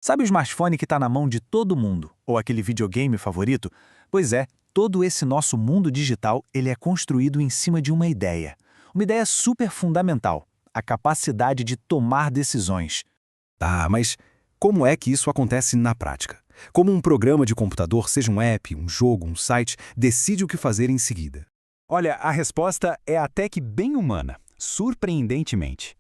Sabe o smartphone que está na mão de todo mundo? Ou aquele videogame favorito? Pois é, todo esse nosso mundo digital ele é construído em cima de uma ideia. Uma ideia super fundamental, a capacidade de tomar decisões. Tá, mas como é que isso acontece na prática? Como um programa de computador, seja um app, um jogo, um site, decide o que fazer em seguida? Olha, a resposta é até que bem humana, surpreendentemente.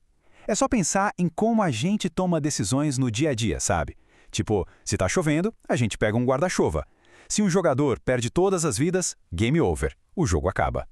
É só pensar em como a gente toma decisões no dia a dia, sabe? Tipo, se tá chovendo, a gente pega um guarda-chuva. Se um jogador perde todas as vidas, game over, o jogo acaba.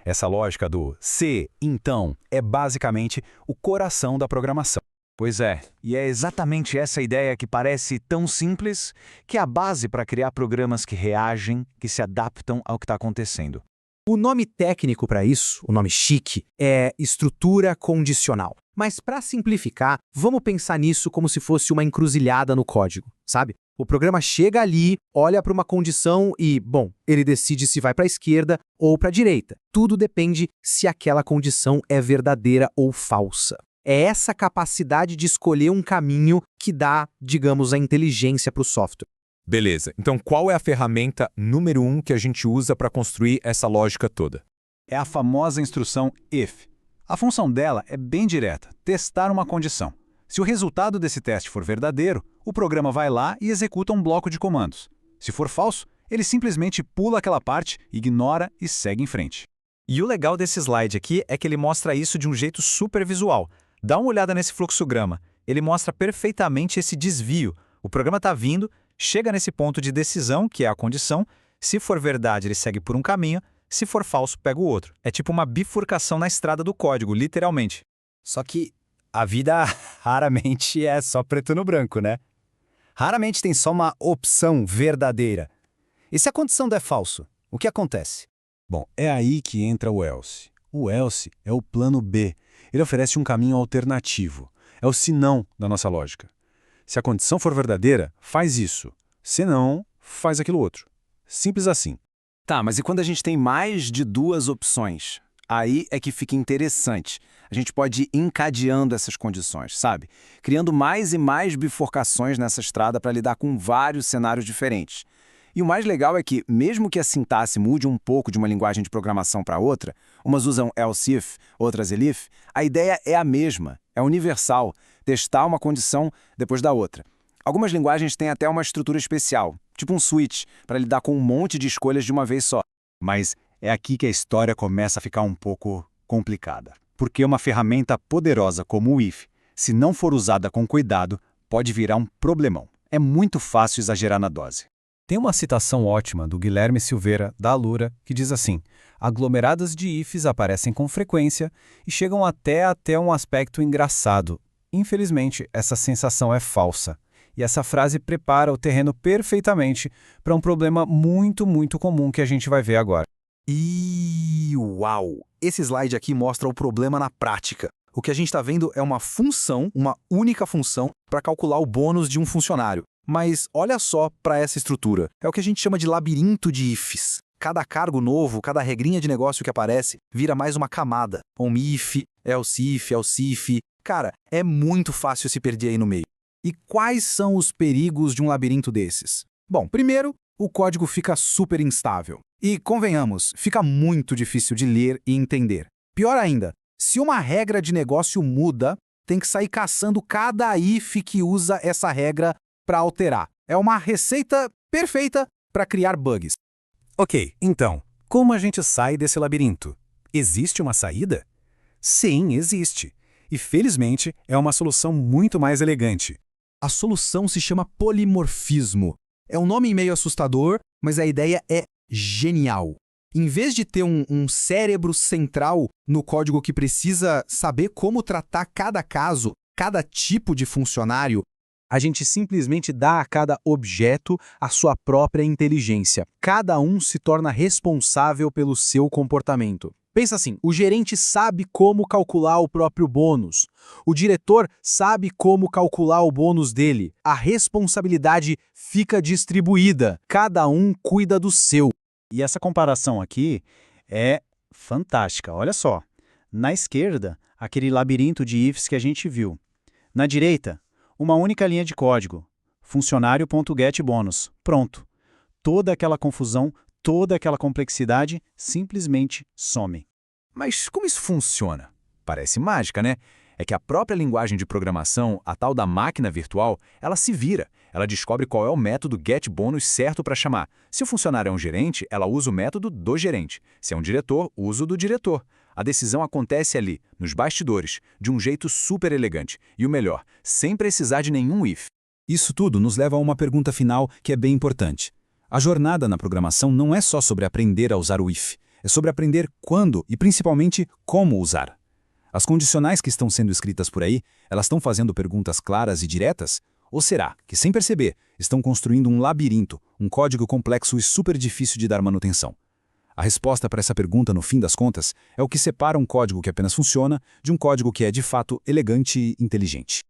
Essa lógica do se, então, é basicamente o coração da programação. Pois é, e é exatamente essa ideia que parece tão simples que é a base para criar programas que reagem, que se adaptam ao que está acontecendo. O nome técnico para isso, o nome chique, é estrutura condicional. Mas para simplificar, vamos pensar nisso como se fosse uma encruzilhada no código, sabe? O programa chega ali, olha para uma condição e, bom, ele decide se vai para a esquerda ou para a direita. Tudo depende se aquela condição é verdadeira ou falsa. É essa capacidade de escolher um caminho que dá, digamos, a inteligência para o software. Beleza, então qual é a ferramenta número 1 que a gente usa para construir essa lógica toda? É a famosa instrução if. A função dela é bem direta, testar uma condição. Se o resultado desse teste for verdadeiro, o programa vai lá e executa um bloco de comandos. Se for falso, ele simplesmente pula aquela parte, ignora e segue em frente. E o legal desse slide aqui é que ele mostra isso de um jeito super visual. Dá uma olhada nesse fluxograma. Ele mostra perfeitamente esse desvio. O programa está vindo, chega nesse ponto de decisão, que é a condição. Se for verdade, ele segue por um caminho. Se for falso, pega o outro. É tipo uma bifurcação na estrada do código, literalmente. Só que a vida raramente é só preto no branco, né? Raramente tem só uma opção verdadeira. E se a condição der falso, o que acontece? Bom, é aí que entra o else. O else é o plano B. Ele oferece um caminho alternativo. É o senão da nossa lógica. Se a condição for verdadeira, faz isso. Se não, faz aquilo outro. Simples assim. Tá, mas e quando a gente tem mais de duas opções? Aí é que fica interessante. A gente pode ir encadeando essas condições, sabe? Criando mais e mais bifurcações nessa estrada para lidar com vários cenários diferentes. E o mais legal é que, mesmo que a sintaxe mude um pouco de uma linguagem de programação para outra, umas usam else if, outras elif, a ideia é a mesma, é universal, testar uma condição depois da outra. Algumas linguagens têm até uma estrutura especial, tipo um switch, para lidar com um monte de escolhas de uma vez só. Mas é aqui que a história começa a ficar um pouco complicada. Porque uma ferramenta poderosa como o if, se não for usada com cuidado, pode virar um problemão. É muito fácil exagerar na dose. Tem uma citação ótima do Guilherme Silveira, da Alura, que diz assim: aglomeradas de ifs aparecem com frequência e chegam até um aspecto engraçado. Infelizmente, essa sensação é falsa. E essa frase prepara o terreno perfeitamente para um problema muito, muito comum que a gente vai ver agora. E uau! Esse slide aqui mostra o problema na prática. O que a gente está vendo é uma função, uma única função, para calcular o bônus de um funcionário. Mas olha só para essa estrutura. É o que a gente chama de labirinto de ifs. Cada cargo novo, cada regrinha de negócio que aparece, vira mais uma camada. Um if, else if. Cara, é muito fácil se perder aí no meio. E quais são os perigos de um labirinto desses? Bom, primeiro, o código fica super instável. E, convenhamos, fica muito difícil de ler e entender. Pior ainda, se uma regra de negócio muda, tem que sair caçando cada if que usa essa regra para alterar. É uma receita perfeita para criar bugs. Ok, então, como a gente sai desse labirinto? Existe uma saída? Sim, existe. E, felizmente, é uma solução muito mais elegante. A solução se chama polimorfismo. É um nome meio assustador, mas a ideia é genial. Em vez de ter um cérebro central no código que precisa saber como tratar cada caso, cada tipo de funcionário, a gente simplesmente dá a cada objeto a sua própria inteligência. Cada um se torna responsável pelo seu comportamento. Pensa assim, o gerente sabe como calcular o próprio bônus. O diretor sabe como calcular o bônus dele. A responsabilidade fica distribuída. Cada um cuida do seu. E essa comparação aqui é fantástica. Olha só. Na esquerda, aquele labirinto de ifs que a gente viu. Na direita, uma única linha de código. funcionário.getBônus. Pronto. Toda aquela confusão, toda aquela complexidade simplesmente some. Mas como isso funciona? Parece mágica, né? É que a própria linguagem de programação, a tal da máquina virtual, ela se vira. Ela descobre qual é o método getBônus certo para chamar. Se o funcionário é um gerente, ela usa o método do gerente. Se é um diretor, usa o do diretor. A decisão acontece ali, nos bastidores, de um jeito super elegante. E o melhor, sem precisar de nenhum if. Isso tudo nos leva a uma pergunta final que é bem importante. A jornada na programação não é só sobre aprender a usar o if, é sobre aprender quando e principalmente como usar. As condicionais que estão sendo escritas por aí, elas estão fazendo perguntas claras e diretas? Ou será que, sem perceber, estão construindo um labirinto, um código complexo e super difícil de dar manutenção? A resposta para essa pergunta, no fim das contas, é o que separa um código que apenas funciona de um código que é, de fato, elegante e inteligente.